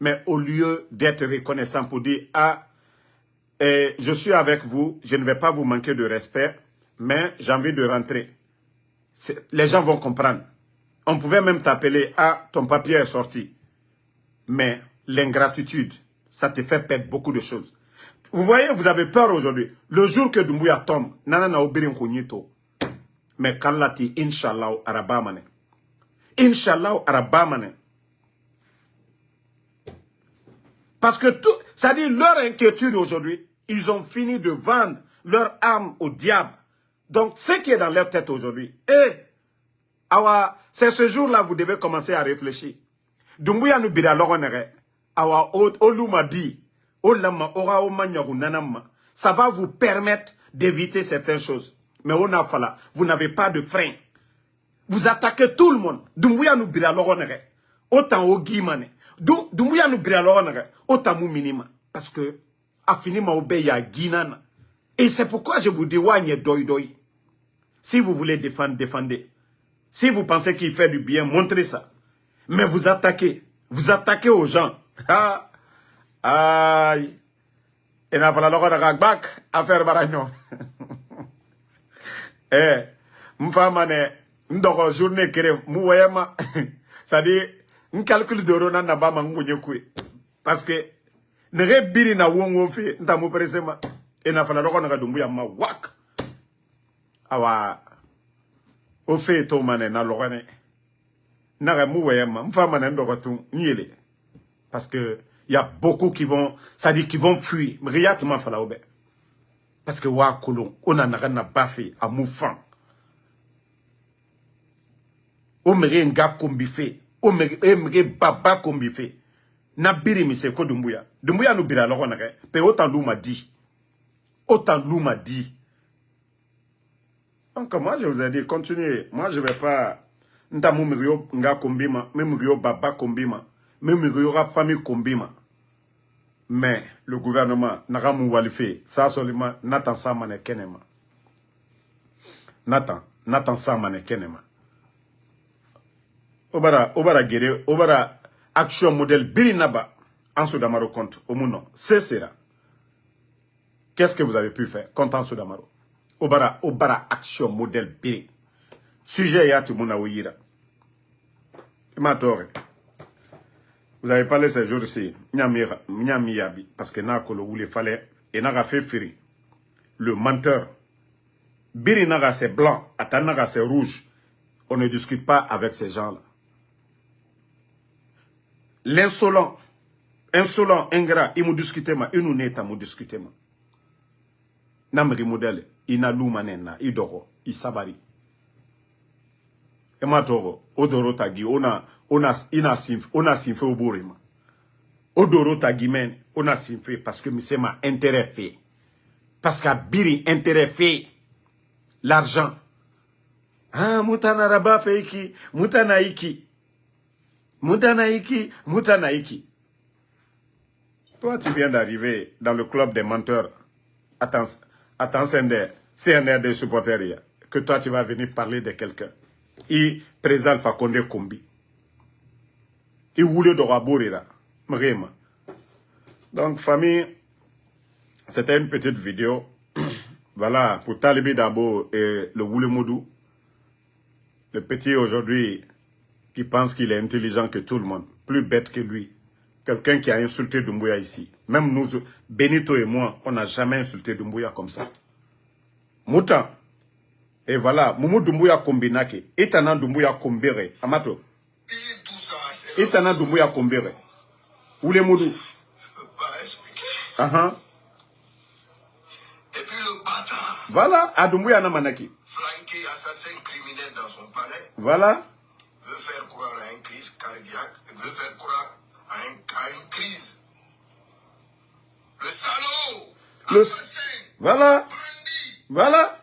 Mais au lieu d'être reconnaissant pour dire, ah, je suis avec vous, je ne vais pas vous manquer de respect, mais j'ai envie de rentrer. Les gens vont comprendre. On pouvait même t'appeler, ah, ton papier est sorti. Mais l'ingratitude, ça te fait perdre beaucoup de choses. Vous voyez, vous avez peur aujourd'hui. Le jour que Doumbouya tombe, nanana obirin kunyito. Mais kallati, inshallah, arabamane. Inch'Allah, arabamane. Parce que tout, ça dit leur inquiétude aujourd'hui, ils ont fini de vendre leur âme au diable. Donc, ce qui est dans leur tête aujourd'hui, c'est ce jour-là vous devez commencer à réfléchir. Doumbouya nous bira l'oronere. Awa oluma dit, olama ora omanyaru nanama. Ça va vous permettre d'éviter certaines choses. Mais on a fallu, vous n'avez pas de frein. Vous attaquez tout le monde. Doumbouya nous bira l'oronere. Autant au guimane. Doumbouya nous bira l'oronere. Autant mou minima. Parce que a fini ma obéi à Guinana. Et c'est pourquoi je vous dis, Wanye doi doi. Si vous voulez défendre, défendez. Si vous pensez qu'il fait du bien, montrez ça. Mais vous attaquez aux gens. Ah, aïe. Et n'a pas la loi de Ragbak à faire baragnon. Eh, m'famane, m'doro journée kéré, m'ouayama. Ça dit, m'calcule de rona n'a pas m'angounyekoué. Parce que, n'ere biri na wongo fi, n'ta m'opresema. Et n'a pas la loi de Ragbak wak. Awa, au fait, to mané na lorane. N'a m'ouayama, m'famane n'doro nyele. Parce que, il y a beaucoup qui vont, ça dit qu'ils vont fuir. Riatement falaobe. Parce que wa kolon, on en a rien à baffer, à moufan. On mérite un gars comme biffé. On mérite baba comme biffé. Na biri mise ko Dumbuya. Dumbuya nous bira alors on a rien. Mais autant nous m'a dit. Autant nous m'a dit. Donc moi je vous ai dit, continuez. Moi je vais pas. Nta mu mérite un gars comme bima. Même mérite baba comme bima. Même mérite famille comme bima. Mais le gouvernement n'a mou walife, ça seulement n'attend ça mané kenema. N'attend ça mané kenema. Obara guerre, obara action modèle birinaba en Soudamaro contre au mounon. C'est cela. Qu'est-ce que vous avez pu faire contre en Soudamaro? Obara action modèle biri. Sujet yati mouna ouira. Matore. Vous avez parlé ces jours-ci, Nyamiyabi, parce que Nakolo où il fallait, et Naga fait firi. Le menteur. Biri Naga c'est blanc, Atanaga c'est rouge. On ne discute pas avec ces gens-là. L'insolent, ingrat, il m'a discuté, il nous n'est pas discuté. Namri modèle, il n'a l'oumanena, il doro, il sabari. Et ma toro, odoro tagi, on a simfé au bourrima. Odoro tagimen, on a simfé parce que c'est ma intérêt fait. Parce qu'à biri intérêt fait. L'argent. Ah, moutana raba feiki, moutanaiki. Moutanaiki. Toi, tu viens d'arriver dans le club des menteurs. Attends, CNR des supporters, que toi, tu vas venir parler de quelqu'un. Il présente Fakonde Kombi. Il voulait de Rabourira. Vraiment. Donc, famille, c'était une petite vidéo. Voilà, pour Talibi Dabo et le Woulemoudou. Le petit aujourd'hui qui pense qu'il est intelligent que tout le monde. Plus bête que lui. Quelqu'un qui a insulté Doumbouya ici. Même nous, Benito et moi, on n'a jamais insulté Doumbouya comme ça. Moutan. Et voilà, Moumou Doumbouya Kombinake. Etana Doumbouya Kombere. Amato. Etana Doumbouya Kombere. Où les moudou? Je peux pas expliquer. Et puis le bâtard. Voilà, à Doumbouya Namanaki. Flanqué assassin criminel dans son palais. Voilà. Veut faire croire à une crise cardiaque. Veut faire croire à une crise. Le salaud. Assassin. Voilà. Bandit. Voilà.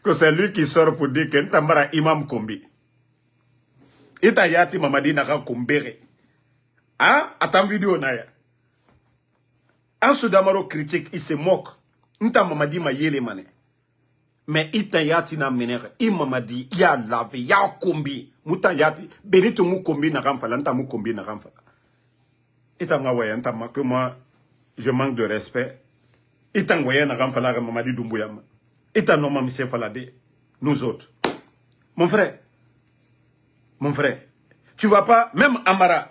Que c'est lui qui sort pour dire que Ntambara imam kombi. Ita yati mamadi naka kombere. Ah, attends vidéo naya. En Soudamaro critique, il se moque. Nta mamadi ma yele mane. Mais ita yati na menere. I mamadi ya lave, ya kombi. Muta yati, benito mu kombi na ramfala, nta mu kombi na ramfala. Ita ngawaye ntama que moi, je manque de respect. Ita ngawaye na ramfala mamadi Doumbouya. Et ta nom, M. Falade, nous autres. Mon frère, tu vas pas, même Amara,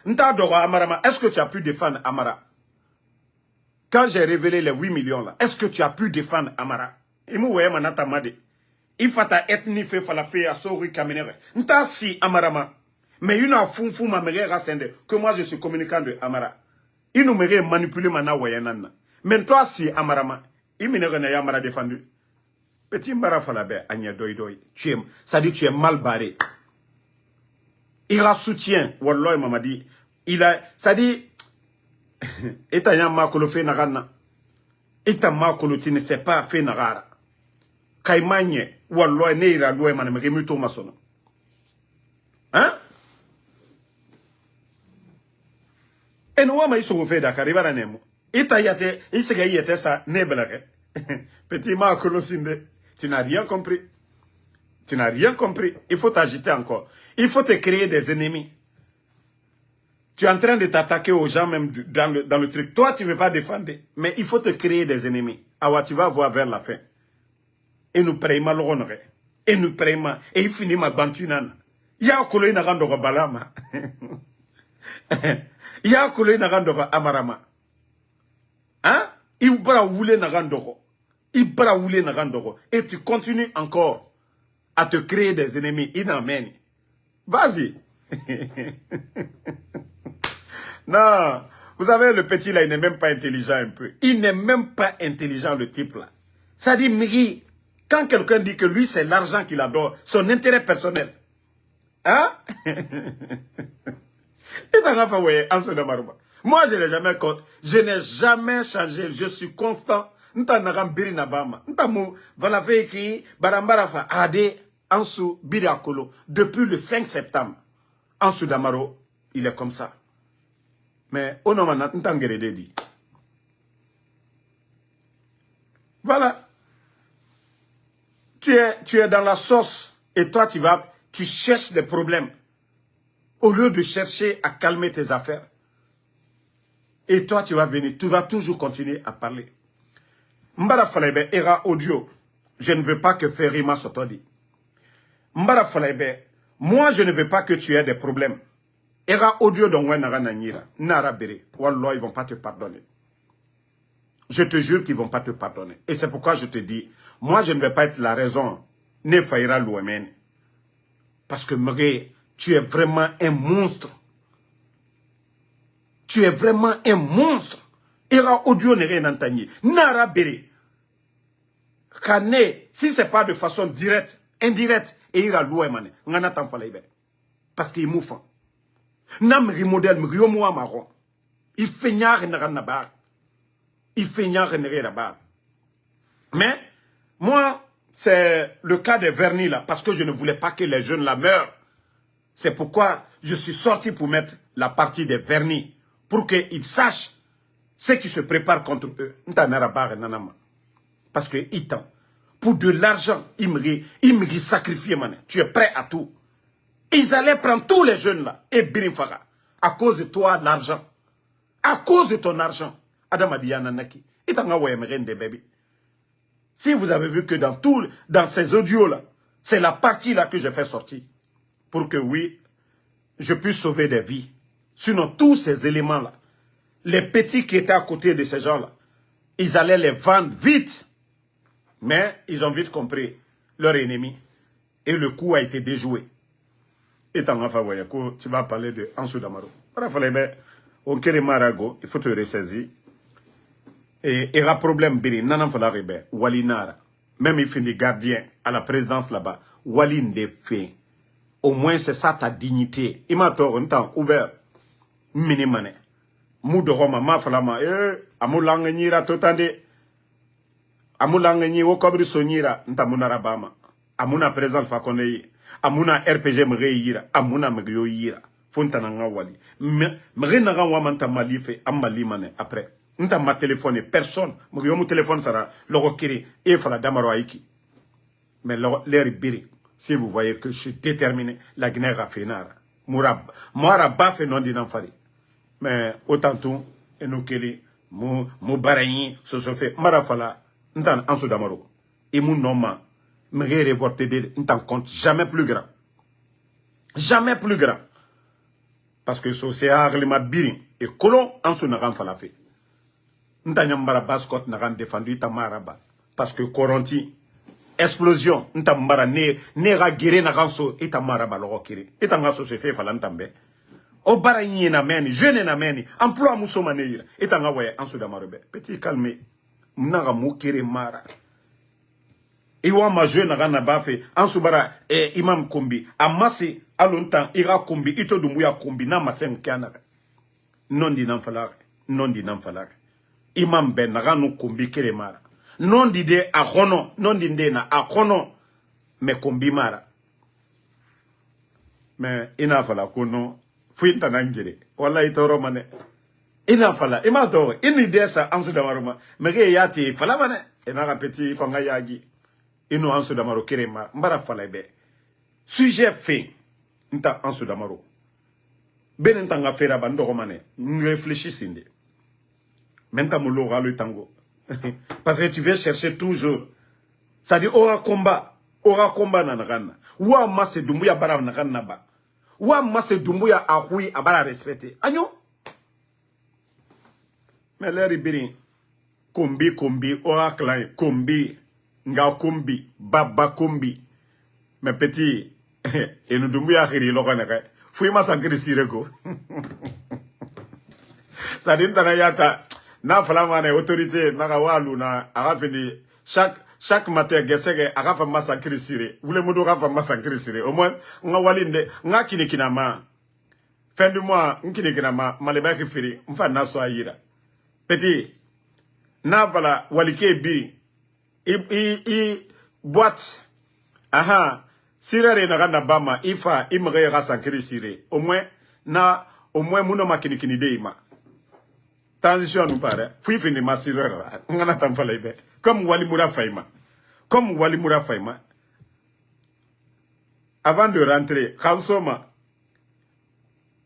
est-ce que tu as pu défendre Amara? Quand j'ai révélé les 8 millions là, est-ce que tu as pu défendre Amara? Il fata ethnie fait falafé à Sori Kamenere. Nta si Amarama. Mais il a fou ma mère rascende que moi je suis communicant de Amara. Il nous mérite manipuler mana wayanana. Mais toi si Amarama, il m'a Amara défendu. Petit Mbara Falabé, Agnès Doidoy, ça dit tu es mal barré. Il a soutien, Wallah m'a dit, ça dit, et t'as y'a makolo fait narana, et t'as makolo tu ne sais pas fait narara. Kaimanye, Wallah ne ira loin man me remuto masono. Hein? Et nous, on se refait Dakar, il va à Nemo. Et t'as yate, il s'est gagné ça, nebelake. Petit ma colosinde. Tu n'as rien compris. Tu n'as rien compris. Il faut t'agiter encore. Il faut te créer des ennemis. Tu es en train de t'attaquer aux gens même dans le truc. Toi, tu ne veux pas défendre. Mais il faut te créer des ennemis. Alors, tu vas voir vers la fin. Et nous prenons l'honneur. Et nous prenons. Et il finit ma bantunane. Il y a un collègue qui a balama. Il y a un collègue qui a amarama. Hein? Il bra oulé nagandoro. Il bra oulé nagandoro. Et tu continues encore à te créer des ennemis. Il n'amène. Vas-y. Non. Vous savez, le petit là, il n'est même pas intelligent un peu. Il n'est même pas intelligent, le type là. Ça dit, Miri, quand quelqu'un dit que lui, c'est l'argent qu'il adore, son intérêt personnel. Hein? Moi, je n'ai jamais changé. Je suis constant. Depuis le 5 septembre, Ansou Damaro, il est comme ça. Mais voilà. Tu es dans la sauce et toi, tu cherches des problèmes. Au lieu de chercher à calmer tes affaires. Et toi, tu vas venir, tu vas toujours continuer à parler. Mbara Falebe, era audio. Je ne veux pas que Ferima s'autodit. Mbara Falebe, moi, je ne veux pas que tu aies des problèmes. Era audio dont Nara Nanyira, Nara Bere, Wallah, ils ne vont pas te pardonner. Je te jure qu'ils ne vont pas te pardonner. Et c'est pourquoi je te dis, moi, je ne vais pas être la raison. Ne faillira l'ouemen. Parce que, Mugé, tu es vraiment un monstre. Tu es vraiment un monstre. Era audio n'est rien entendu. Nara Bere. Kane, si ce n'est pas de façon directe, indirecte, et ira l'ouemen. Ngana tan falaïbe. Parce qu'il mouffant. Namri modèle, mriomoa marron. Il fait nyar n'aranabar. Il fait nyar n'aranabar. Mais, moi, c'est le cas des vernis là, parce que je ne voulais pas que les jeunes là meurent. C'est pourquoi je suis sorti pour mettre la partie des vernis, pour qu'ils sachent ce qui se prépare contre eux. Parce que Itan, pour de l'argent, il me sacrifie, man. Tu es prêt à tout. Ils allaient prendre tous les jeunes là, et Birimfara, à cause de toi, l'argent. À cause de ton argent. Adam Adiyananaki. Si vous avez vu que dans ces audios là, c'est la partie là que j'ai fait sortir. Pour que oui, je puisse sauver des vies. Sinon, tous ces éléments-là, les petits qui étaient à côté de ces gens-là, ils allaient les vendre vite. Mais ils ont vite compris leur ennemi. Et le coup a été déjoué. Et tu vas parler de Ansou Damaro. Il faut te ressaisir. Et il y a un problème, Walinara. Même il finit gardien à la présidence là-bas. Walin des faits. Au moins, c'est ça ta dignité. Il m'a tort un temps ouvert. Minimane. Moudo Roma, ma falama. Amoulanga nira totande. Amoulanga ni wokobri sonira. Nta munara bama. Amuna président Fakonei. Amuna RPG mreyira. Amuna mgyo yira. Fontana nga wali. Mre naga wamanta malife. Amali mane après. Nta ma téléphone. Personne. Mgyo mu téléphone sera. Logo kiri. E fala damaro aiki. Mais l'air biri. Si vous voyez que je suis déterminé, la Guinée a fait nara. Moura ba fait non d'inamfari. Mais autant tout, et nous keli, mou barayi, ce se fait. Marafala, n'tan Ansou Damaro. Et mon nom, me révolté de n'tan compte jamais plus grand. Jamais plus grand. Parce que c'est Arlema Birin et Colon Ansou Naran Falafé. N'tan Yambara Baskot Naran défendu Tamaraba. Parce que Coronti, explosion, n'tamara nera guéré na ganso et tamara baloro kiri. Et tangaso se fait falantambe. O baragni na meni, jeune na meni, emploi musomaneira. Et tangawaye Ansou Damarebe. Petit calme, mnaga mukiri mara. Iwa ma jeune na gana bafe, Ansou bara imam kombi. Amasi alontan ira kombi, ito dumuya kombi na masen kiana. Non di namfalare, non di namfalare. Imam ben na ganu kombi kiri mara. Non d'idée à Rono, non d'idée na à Rono, mais Kombimara. Mais il n'a fallu qu'on fouille un angéré. Voilà, il t'a romane. ina fala ima do ini desa ansu da maruma mege yati fala bane ina ga petit fanga yagi ino ansu da maro kirema mbara fala be sujet fait nta ansu da maro ben ntanga fera bando ko mane réfléchissinde menta mulo galo tango parce que tu veux chercher toujours ça dit aura combat na nagana wa masse dumbuya bara na nagana ba wa masse dumbuya ahui abara respecter agno mais l'air ibiri kombi aura clan kombi nga kombi baba kombi mais petit et nous dumbuya khiri lokana ka fui masankiri sireko ça dit tana yata na falama na autorité na walu na arafini chaque matin gesege arafa masankiri sire vule mudo rafa masankiri sire au moins nga walinde nga kinikinama fin du mois nkinikinama maleba kifiri mfa naso ayira petit na bala walike bi i boîte aha sirere na ganda bama ifa imre ga sankiri sire au moins muno makinikini deima transition nous paraît fui fini ma sirere ngana tamfala ibe comme Wali Moura Faima avant de rentrer Kansoma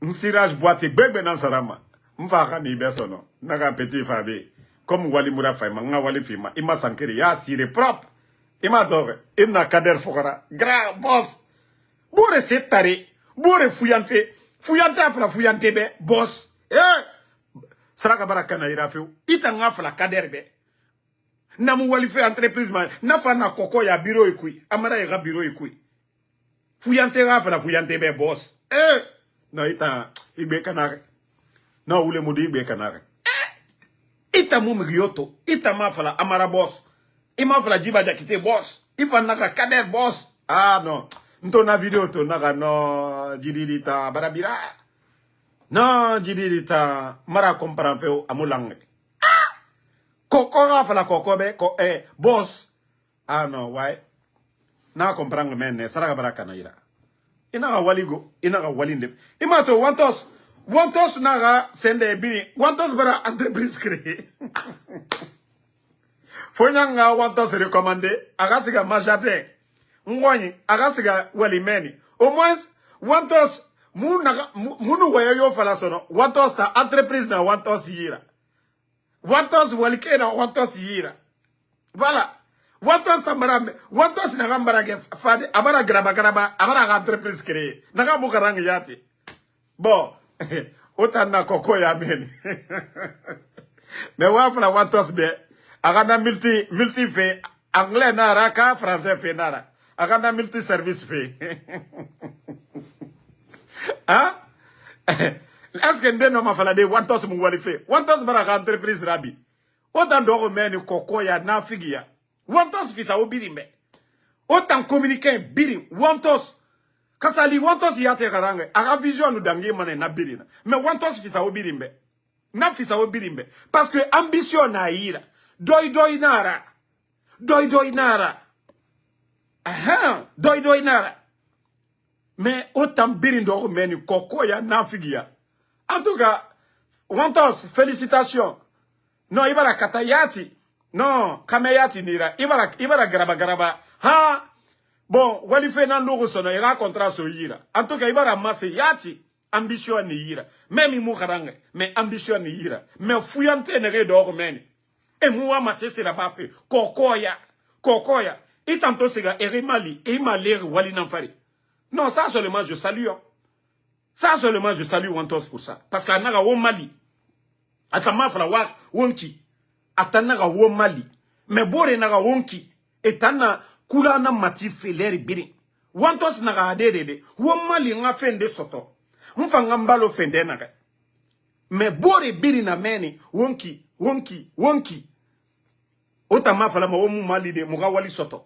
nsirage boîte bebe nan sarama mfa ni besono naga petit fabe comme Wali Moura Faima nga Wali Fima ima sankiri ya sire propre ima dore imna kader fokara grand boss bore setare bore fuyante afla fuyante be boss saraka baraka na irafeu ita nga afla kader be namu Wali fait entreprise man nafa na koko ya bureau ikui amara ya bureau ikui fuyante afla fuyante be boss no ita ibe kanare no ule mudi ibe kanare ita mumigyoto ita mafala amara boss imafala jiba jakite boss ifa naka kader boss non nto na video to naka no jididita barabira no jididita mara comprend feo amulange koko afala koko be ko boss non why na comprend men saraka baraka na ira inaga waligo inaga walinde imato wantos naga sende bini wantos bara entreprise créé fonyanga wantos recommandé agasiga majardin ngwani agasiga walimeni au moins wantos munu wayo fala sono wantos ta entreprise na wantos yira wantos walike na wantos yira voilà wantos tambarambe wantos na gambarage fade abara graba abara entreprise créé naga bukarang yati bon otana koko ya meni mais wafla wantos be agana multi fait anglais nara ka français fait nara agana multi service fait hein est-ce que ndeno mafala de wantos mu wali fait wantos bara entreprise rabi otan do meni koko ya na figia wantos fisa obirimbe otan communiquer biri wantos kasali wantos yate garange aga vision nu dangi mane na birina mais wantos fisa obirimbe na fisa obirimbe parce que ambition na ira doi nara doi nara mais autant birindo meni koko ya na figia en tout cas wantos félicitations non ibara katayati non kameyati nira ibara garaba ha bon Wali fait nan logo sono ira contrat so yira en tout cas ibara masse yati ambition ni yira même mu kharanga mais ambition ni yira mais fuyante ne redo meni et moi masse c'est la ba fait kokoya itanto sega erimali e malere Wali nanfari non ça seulement je salue ça seulement je salue Wantos pour ça parce que anaga wo Mali atama fala wa wonki atanaga wo Mali mais bore naga wonki etana kula na mati feleri biri Wantos naga adede wo Mali nga fende soto mfa ngambalo fende naga mais bore biri na meni wonki otama fala ma wo Mali de muga Wali soto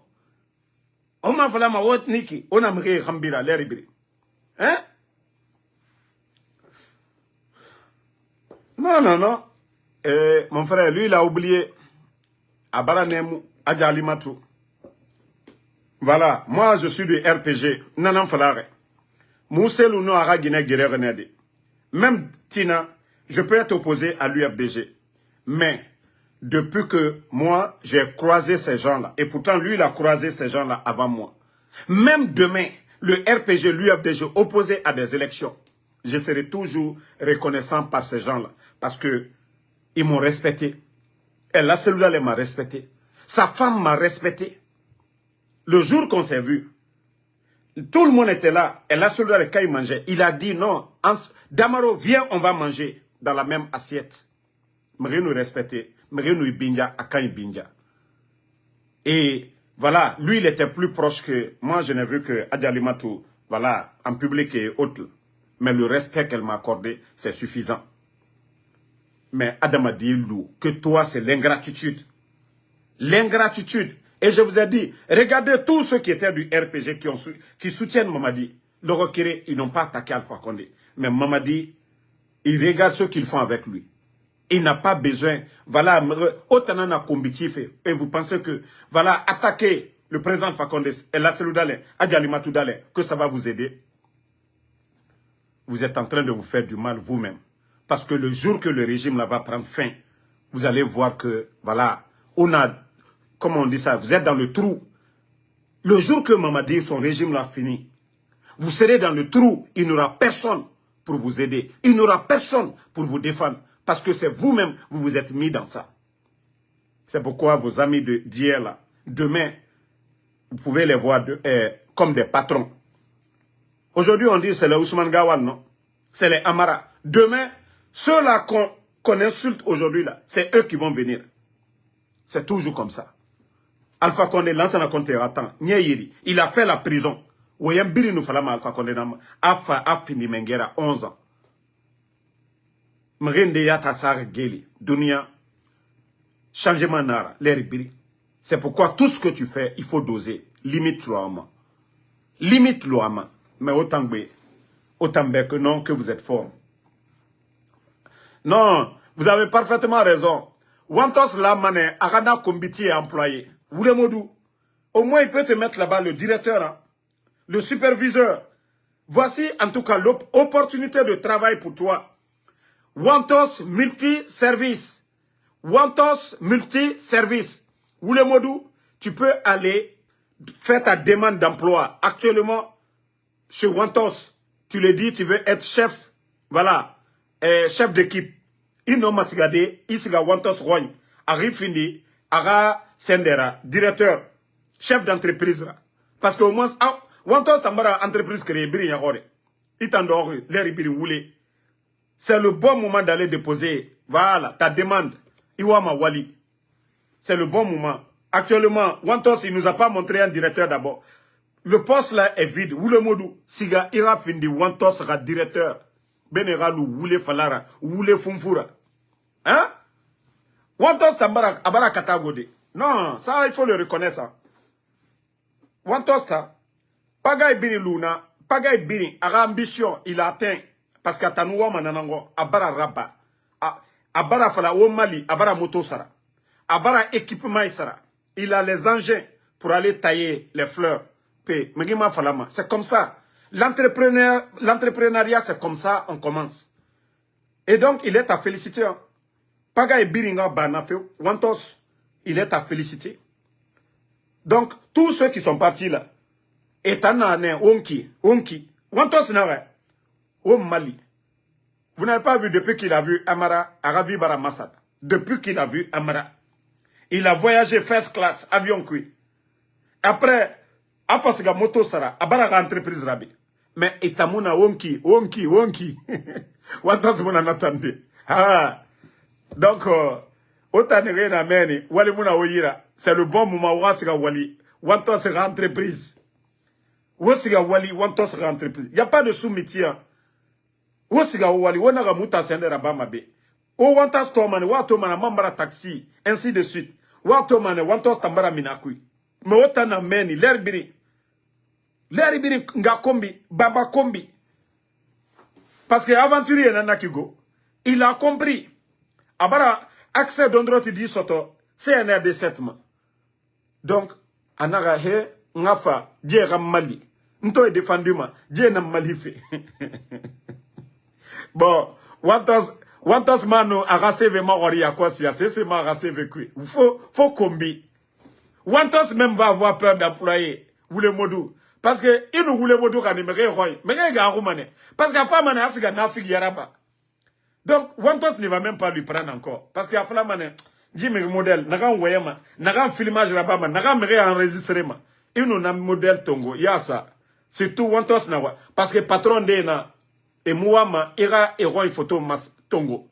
o ma fala ma wo niki ona mge khambira leri biri non. Mon frère, lui, il a oublié. Abaranemu, Adjalimatu. Voilà, moi, je suis du RPG. Nanan falare. Moussel ou no ara guiné guerre renede. Même Tina, je peux être opposé à l'UFDG. Mais, depuis que moi, j'ai croisé ces gens-là, et pourtant lui, il a croisé ces gens-là avant moi. Même demain, le RPG, l'UFDG opposé à des élections, je serai toujours reconnaissant par ces gens-là. Parce que ils m'ont respecté. Et la cellule m'a respecté. Sa femme m'a respecté. Le jour qu'on s'est vu, tout le monde était là. Et la cellule, quand il mangeait, il a dit non, Damaro, viens, on va manger dans la même assiette. Mais nous respecter. Mais nous binja, à binja. Et voilà, lui, il était plus proche que moi. Je n'ai vu que Adjalimatou, voilà, en public et autres. Mais le respect qu'elle m'a accordé, c'est suffisant. Mais Adam a dit, Lou, que toi, c'est l'ingratitude. L'ingratitude. Et je vous ai dit, regardez tous ceux qui étaient du RPG qui soutiennent Mamadi. Le Rokéré, ils n'ont pas attaqué Alpha Condé. Mais Mamadi, il regarde ce qu'ils font avec lui. Il n'a pas besoin, voilà, autant on a combatif. Et vous pensez que, voilà, attaquer le président Alpha Condé et la cellule d'Alain, Adjalimatou d'Alain, que ça va vous aider? Vous êtes en train de vous faire du mal vous-même. Parce que le jour que le régime là va prendre fin, vous allez voir que, voilà, on a, comment on dit ça, vous êtes dans le trou. Le jour que Mamadi, son régime là fini, vous serez dans le trou, il n'y aura personne pour vous aider. Il n'y aura personne pour vous défendre. Parce que c'est vous-même, vous vous êtes mis dans ça. C'est pourquoi vos amis d'hier là, demain, vous pouvez les voir comme des patrons. Aujourd'hui, on dit c'est les Ousmane Gawal, non? C'est les Amara. Demain, ceux-là qu'on insulte aujourd'hui, là, c'est eux qui vont venir. C'est toujours comme ça. Alpha Condé, l'ancien compte Ratan, il a fait la prison. Oyambiri nous falama Alpha Condé a fini Menguera 11 ans. Mrende yata sar geli, dunia, changement nara, l'eribiri. C'est pourquoi tout ce que tu fais, il faut doser. Limite l'oama. Limite l'oama. Mais autant que non, que vous êtes fort. Non, vous avez parfaitement raison. Wantos la mané, Arana Kombiti est employé. Vous le modou. Au moins, il peut te mettre là-bas le directeur, hein, le superviseur. Voici en tout cas l'opportunité de travail pour toi. Wantos multi-service. Wantos multi-service. Vous le modou, tu peux aller faire ta demande d'emploi. Actuellement, chez Wantos, tu le dis, tu veux être chef, voilà, chef d'équipe. Ino masigade, isiga Wantos Rogne, arrive fini, ara sendera, directeur, chef d'entreprise. Parce que au moins, Wantos tambara entreprise créée, biri yagore. Itandor, l'air biri woulé. C'est le bon moment d'aller déposer, voilà, ta demande. Iwama Wali. C'est le bon moment. Actuellement, Wantos, il ne nous a pas montré un directeur d'abord. Le poste là est vide. Ou le modou, siga ira findi Wantos sera directeur. Benera lu wule falara, wule funfura. Hein? Wantos tambara abara katagode. Non, ça il faut le reconnaître. Hein. Wantos ta, pagay bini luna, pagay bini, aga ambition, il a atteint. Parce qu'à Tanouwa mananango, abara rabba. Abara fala o Mali, abara moto sara. Abara équipement sara. Il a les engins pour aller tailler les fleurs. C'est comme ça. L'entrepreneuriat, c'est comme ça, on commence. Et donc, il est à féliciter. Paga et Biringa Banafeo, Wantos, il est à féliciter. Donc, tous ceux qui sont partis là, Etanane, Onki, Wantos Nare, au Mali. Vous n'avez pas vu depuis qu'il a vu Amara, Arabi Baramassad. Depuis qu'il a vu Amara. Il a voyagé first class, avion cuit. Après, Afasiga moto sara, abara entreprise rabi. Mais itamuna wonki. Wantas muna natande. Ah. Donc, otanere na meni, wali muna oyira. C'est le bon moment, wasiga wali. Wantos sera entreprise. Wasiga wali, wantos sera entreprise. Il n'y a pas de sous-métier. Wasiga wali, wonaga muta sende rabama be. O wantas tomane, watomana mambara taxi, ainsi de suite. Watomane, wantos tambara minakui. Mais otana meni, l'herbiri. L'herbiri nga kombi, baba kombi. Parce que aventurier nana kigo, il a compris. Abara, accès d'ondro tu dis soto, CNRD 7 mois. Donc, anaga he, ngafa, dje ram mali. Nto e défendu ma, dje nam mali fe. Bon, Wantos mano agase ma ori à quoi c'est ma agase vécu. Faut combi. Wantos même va avoir peur d'employer. Ou le modou. Parce que il nous voulait modou quand il me réhoy. Mais il y a un parce qu'à femme a asiga nafig yaraba. Donc Wantos ne va même pas lui prendre encore. Parce qu'à femme a Jimmy modèle, n'a qu'un voyama, n'a qu'un filmage là-bas, n'a qu'un enregistré. Il nous a modèle tongo. Il y a ça. C'est tout Wantos n'a pas. Parce que patron d'Ena et Mouama ira héros photo mas tongo.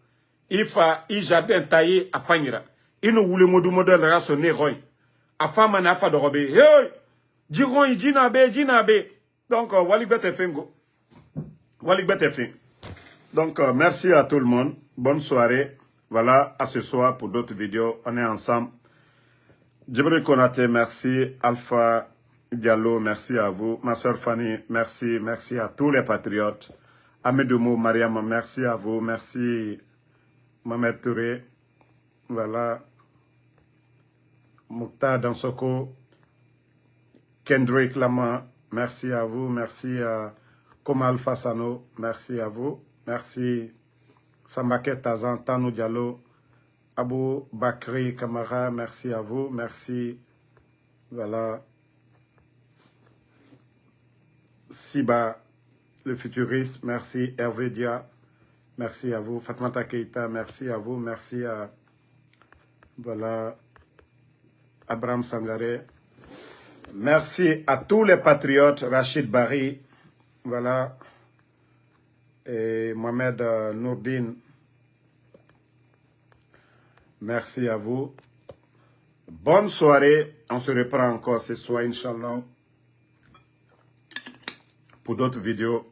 Il fa il jardin taillé à Fanira. Il nous voulait modèle là son héros. A femme n'a pas de robe. Hey! Jiron jinabe. Donc Waligbet Fengo. Waligbet Fengo. Donc merci à tout le monde. Bonne soirée. Voilà, à ce soir pour d'autres vidéos. On est ensemble. Djibril Konaté, merci. Alpha Diallo, merci à vous. Ma soeur Fanny, merci. Merci à tous les patriotes. Amédoumo, Mariam, merci à vous. Merci Mohamed Touré. Voilà. Moukta Dansoko. Kendrick Lama, merci à vous. Merci à Komal Fassano, merci à vous. Merci Sambake Tazan, Tanou Diallo, Abou Bakri Kamara, merci à vous. Merci, voilà, Siba, le futuriste, merci. Hervé Dia, merci à vous. Fatmata Keita, merci à vous. Merci à, voilà, Abraham Sangaré. Merci à tous les patriotes, Rachid Bari, voilà, et Mohamed Nourdine. Merci à vous. Bonne soirée. On se reprend encore ce soir, Inch'Allah, pour d'autres vidéos.